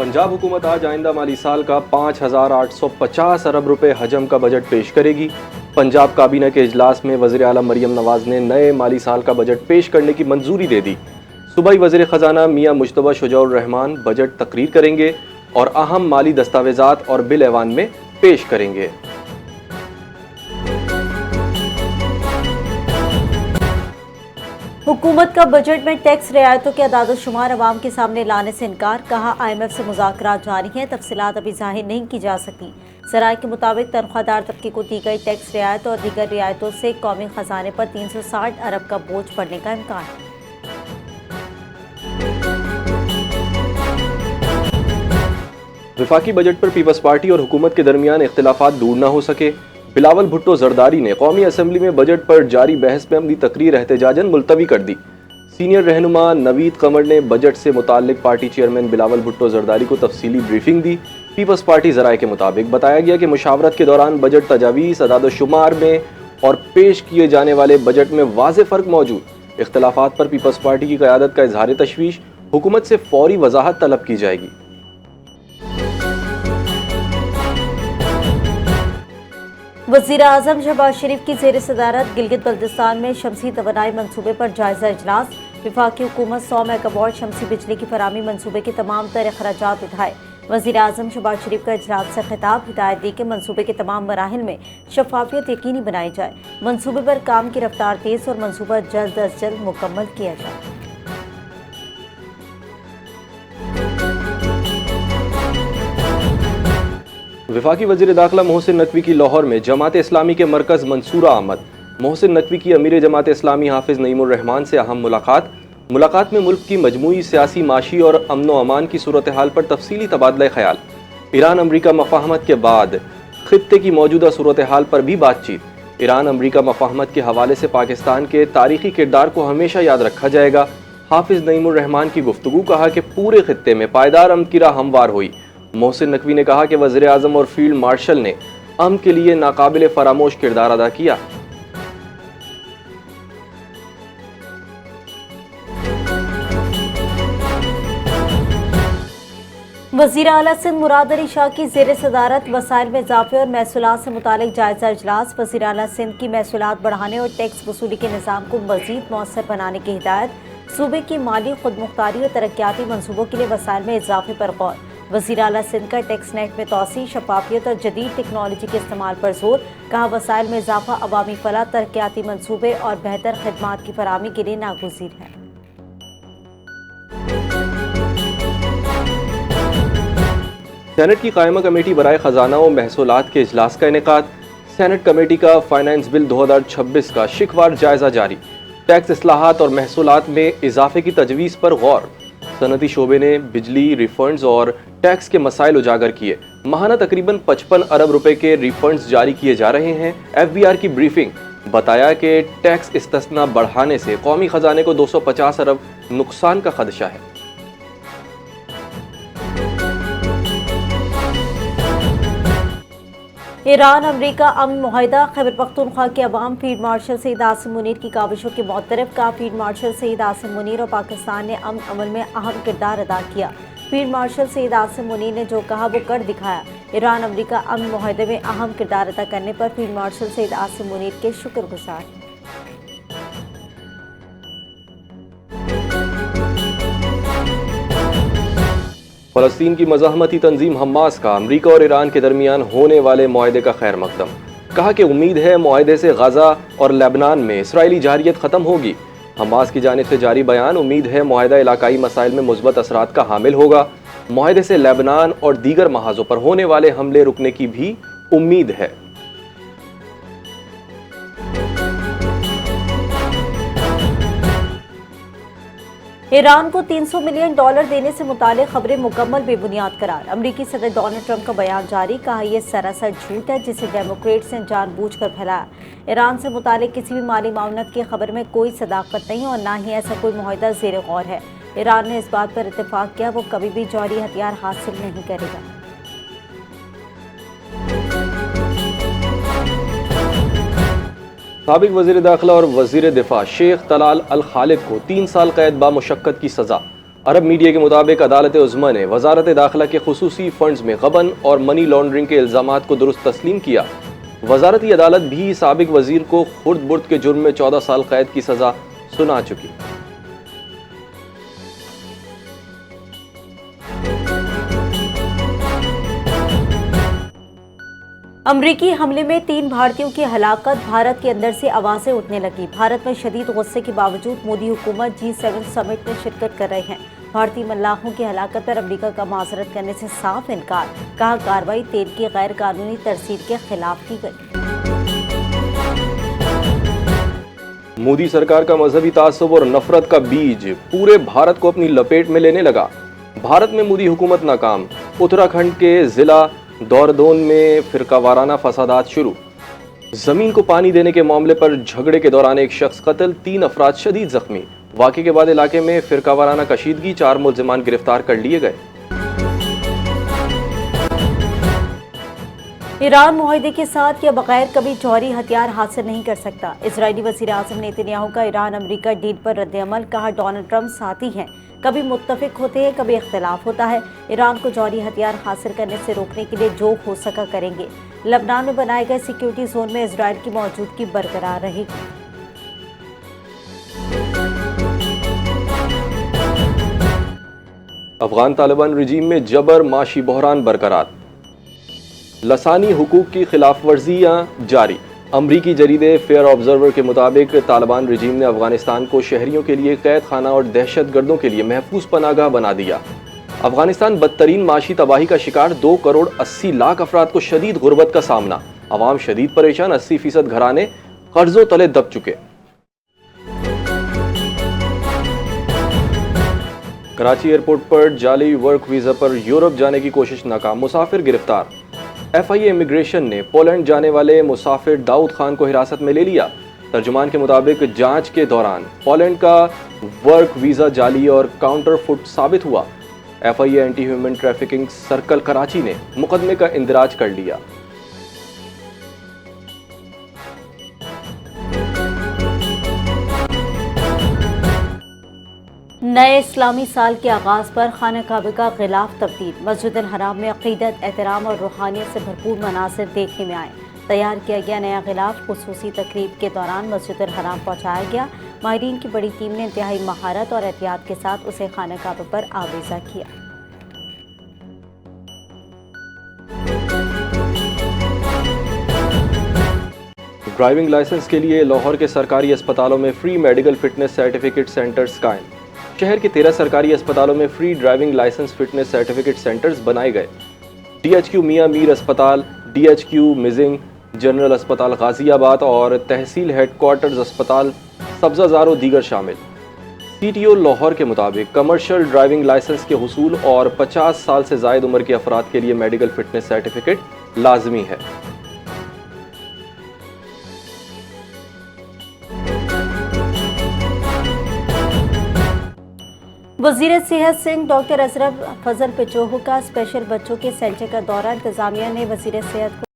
पंजाब हुकूमत आज आइंदा माली साल का 5,850 अरब रुपए हजम का बजट पेश करेगी। पंजाब काबीना के इजलास में वज़ीर आला मरियम नवाज ने नए माली साल का बजट पेश करने की मंजूरी दे दी। सूबाई वज़ीर ख़जाना मियां मुश्तबा शुजाउर रहमान बजट तकरीर करेंगे और अहम माली दस्तावेजात और बिल ऐवान में पेश करेंगे। हुकूमत का बजट में टैक्स रियायतों के अदाद-ओ-शुमार अवाम के सामने लाने से इनकार, कहा IMF से मुज़ाकरात जारी हैं, तफसीलात अभी जाहिर नहीं की जा सकती। ज़राए के मुताबिक तनख्वाहदार तबके को दी गई टैक्स रियायत और दीगर रियायतों से कौमी खजाने पर 360 अरब का बोझ पड़ने का इम्कान है। वफाकी बजट पर पीपल्स पार्टी और हुकूमत के दरमियान इख्तिलाफात दूर न हो सके। बिलावल भुट्टो जरदारी ने कौमी असम्बली में बजट पर जारी बहस में अपनी तकरीर एहतजाजन मुलतवी कर दी। सीनियर रहनुमा नवीद कमर ने बजट से मुताल्लिक पार्टी चेयरमैन बिलावल भुट्टो जरदारी को तफसीली ब्रीफिंग दी। पीपल्स पार्टी ज़राए के मुताबिक बताया गया कि मुशावरत के दौरान बजट तजावीज़ अदाद-ओ-शुमार में और पेश किए जाने वाले बजट में वाज़ेह फ़र्क मौजूद। इख्तिलाफात पर पीपल्स पार्टी की क़यादत का इजहार तशवीश, हुकूमत से फौरी वजाहत तलब की जाएगी। वज़ीर आज़म शहबाज शरीफ की ज़ेर सदारत गिलगित बल्तिस्तान में शमसी तवानाई मनसूबे पर जायजा इजलास। वफाकी हुकूमत 100 मेगावाट शमसी बिजली की फराहमी मनसूबे के तमाम तर अखराजात उठाए। वज़ीर आज़म शहबाज शरीफ का इजलास से खिताब, हिदायत दी कि मनसूबे के तमाम मराहिल में शफाफियत यकीनी बनाई जाए, मनसूबे पर काम की रफ्तार तेज और मनसूबा जल्द अज जल्द मुकम्मल किया जाए। वफाकी वज़ीर दाखिला मोहसिन नकवी की लाहौर में जमात इस्लामी के मरकज़ मंसूरा आमद। मोहसिन नकवी की अमीर जमात इस्लामी हाफिज़ नईमुर रहमान से अहम मुलाकात में मुल्क की मजमूई सियासी, माशी और अमन व अमान की सूरत हाल पर तफसीली तबादला ख्याल। ईरान अमरीका मफाहमत के बाद खित्ते की मौजूदा सूरत हाल पर भी बातचीत। ईरान अमरीका मफाहमत के हवाले से पाकिस्तान के तारीखी किरदार को हमेशा याद रखा जाएगा। हाफिज़ नईमुर रहमान की गुफ्तगू, कहा कि पूरे खित्ते में पायदार अमन की राह हमवार हुई। मोहसिन नकवी ने कहा कि वज़ीर आज़म और फील्ड मार्शल ने अमन के लिए नाकाबिल फरामोश किरदार अदा किया। वज़ीर आला सिंध मुराद अली शाह की ज़ेर सदारत वसाइल में इजाफे और महसूलात से मुतालिक जायजा इजलास। वज़ीर आला सिंध की महसूलात बढ़ाने और टैक्स वसूली के निज़ाम को मज़ीद मौसर बनाने की हिदायत। सूबे की माली खुदमुख्तारी और तरक्याती मनसूबों के लिए वसाइल में इजाफे पर गौर। वज़ीर आला सिंध का टैक्स नेट में तोसी, शफाफियत और जदीद टेक्नोलॉजी के इस्तेमाल पर जोर, कहा वसाइल में इजाफा अवामी फलाह, तरक्याती मनसूबे और बेहतर खदमात की फराहमी के लिए नागुज़ीर है। सेनेट की कायमा कमेटी बराए खजाना व महसूलात के इजलास का इनेकाद। सेनेट कमेटी का फाइनेंस बिल 2026 का शिकवार जायजा जारी। टैक्स इस्लाहात और महसूलात में इजाफे की तजवीज़ पर गौर। सनती शोबे ने बिजली रिफंड्स और टैक्स के मसाइल उजागर किए। माहाना तकरीबन 55 अरब रुपए के रिफंड्स जारी किए जा रहे हैं। FBR की ब्रीफिंग, बताया कि टैक्स इस्तना बढ़ाने से कौमी खजाने को 250 अरब नुकसान का खदशा है। ईरान अमरीका अमन मुआहिदा। खैबर पख्तूनख्वा के अवाम फील्ड मार्शल सईद आसिम मुनीर की काविशों के मुतरफ का। फील्ड मार्शल सईद आसिम मुनीर और पाकिस्तान ने अमन अमल में अहम किरदार अदा किया। फील्ड मार्शल सईद आसिम मुनीर ने जो कहा वो कर दिखाया। ईरान अमरीका अमन मुआहिदे में अहम किरदार अदा करने पर फील्ड मार्शल सईद आसिम मुनीर के शुक्रगुजार। फ़लस्तीन की मज़ाहमती तंजीम हमास का अमरीका और ईरान के दरमियान होने वाले मुआहदे का खैर मकदम। कहा कि उम्मीद है मुआहदे से गजा और लेबनान में इसराइली जारियत ख़त्म होगी। हमास की जानिब से जारी बयान, उम्मीद है मुआहदा इलाकाई मसाइल में मुस्बत असरात का हामिल होगा। मुआहदे से लेबनान और दीगर महाजों पर होने वाले हमले रुकने की भी उम्मीद है। ईरान को $300 मिलियन देने से मुतालिक खबरें मुकम्मल बेबुनियाद करार। अमरीकी सदर डोनाल्ड ट्रंप का बयान जारी, कहा यह सरासर झूठ है जिसे डेमोक्रेट्स ने जानबूझकर फैलाया। ईरान से मुतालिक किसी भी माली मामलत की खबर में कोई सदाकत नहीं और ना ही ऐसा कोई मुआहदा ज़ेर गौर है। ईरान ने इस बात पर इत्तेफाक किया वो कभी भी जौहरी हथियार हासिल नहीं करेगा। साबिक वज़ीर दाखिला और वज़ीर दिफा शेख तलाल अल खालिद को 3 साल कैद बामुशक्कत की सज़ा। अरब मीडिया के मुताबिक अदालत उज़्मा ने वजारत दाखिला के खुसूसी फंड्स में गबन और मनी लॉन्ड्रिंग के इल्जामात को दुरुस्त तस्लीम किया। वजारती अदालत भी साबिक वजीर को खुर्द बुर्द के जुर्म में 14 साल कैद की सजा सुना चुकी। अमरीकी हमले में 3 भारतीयों की हलाकत, भारत के अंदर से आवाजें उठने लगी। भारत में शदीद गुस्से के बावजूद मोदी हुकूमत G7 समिट में शिरकत कर रहे हैं। भारतीय मल्लाहों की हलाकत पर अमेरिका का माजरत करने से साफ इनकार। कहा कार्रवाई तेल की गैर कानूनी तरसील के खिलाफ की गई। मोदी सरकार का मजहबी तासुब और नफरत का बीज पूरे भारत को अपनी लपेट में लेने लगा। भारत में मोदी हुकूमत नाकाम। उत्तराखंड के जिला दौरदोन में फिरकावाराना फसादात शुरू। जमीन को पानी देने के मामले पर झगड़े के दौरान एक शख्स कत्ल, 3 अफराद शदीद जख्मी। वाक़े के बाद इलाके में फिरकावाराना कशीदगी, 4 मुल्जिमान गिरफ्तार कर लिए गए। ईरान मुआहदे के साथ या बगैर कभी जौहरी हथियार हासिल नहीं कर सकता। इजरायली वज़ीर आज़म नेतन्याहू का ईरान अमेरिका डील पर रद्द-ए-अमल। कहा डोनाल्ड ट्रंप साथी हैं, कभी मुत्तफिक होते हैं, कभी इख्तिलाफ होता है। ईरान को जौहरी हथियार हासिल करने से रोकने के लिए जो हो सका करेंगे। लबनान में बनाए गए सिक्योरिटी जोन में इजरायल की मौजूदगी बरकरार रहेगी। अफगान तालिबान रजीम में जबर, माशी बहरान बरकरार। लसानी हुकूक की खिलाफ वर्जियाँ जारी। अमरीकी जरीदे फेयर ऑब्जर्वर के मुताबिक तालिबान रजीम ने अफगानिस्तान को शहरियों के लिए कैद खाना और दहशत गर्दों के लिए महफूज पनागाह बना दिया। अफगानिस्तान बदतरीन माशी तबाही का शिकार, 2 करोड़ 80 लाख अफराद को शदीद गुर्बत का सामना। अवाम शदीद परेशान, 80% घराने कर्जों तले दब चुके। कराची एयरपोर्ट पर जाली वर्क वीजा पर यूरोप जाने की कोशिश नाकाम, मुसाफिर गिरफ्तार। FIA इमिग्रेशन ने पोलैंड जाने वाले मुसाफिर दाऊद खान को हिरासत में ले लिया। तर्जुमान के मुताबिक जांच के दौरान पोलैंड का वर्क वीजा जाली और काउंटरफुट साबित हुआ। FIA anti human trafficking circle Karachi ने मुकदमे का इंदराज कर लिया। नए इस्लामी साल के आगाज़ पर खाना काबा का गिलाफ तब्दील। मस्जिद अल हराम में अक़ीदत, एहतराम और रूहानियत से भरपूर मनासिर देखने में आए। तैयार किया गया नया गिलाफ खुसूसी तकरीब के दौरान मस्जिद अल हराम पहुँचाया गया। माहिरीन की बड़ी टीम ने इंतहाई महारत और एहतियात के साथ उसे खाना काबा पर आवेज़ा किया। ड्राइविंग लाइसेंस के लिए लाहौर के सरकारी अस्पतालों में free medical fitness certificate centres कायम। शहर के 13 सरकारी अस्पतालों में free driving licence fitness certificate centres बनाए गए। DHQ मियां मीर अस्पताल, DHQ मिजिंग, जनरल अस्पताल गाजियाबाद और तहसील हेडक्वार्टर्स अस्पताल सब्जाजार और दीगर शामिल। CTO लाहौर के मुताबिक कमर्शियल ड्राइविंग लाइसेंस के हुसूल और 50 साल से ज़ायद उम्र के अफराद के लिए मेडिकल फिटनेस सर्टिफिकेट लाजमी है। वज़ीर सेहत सिंह डॉक्टर अशरफ फजल पिचोहू का स्पेशल बच्चों के सेंटर का दौरा। इंतजामिया ने वज़ीर सेहत को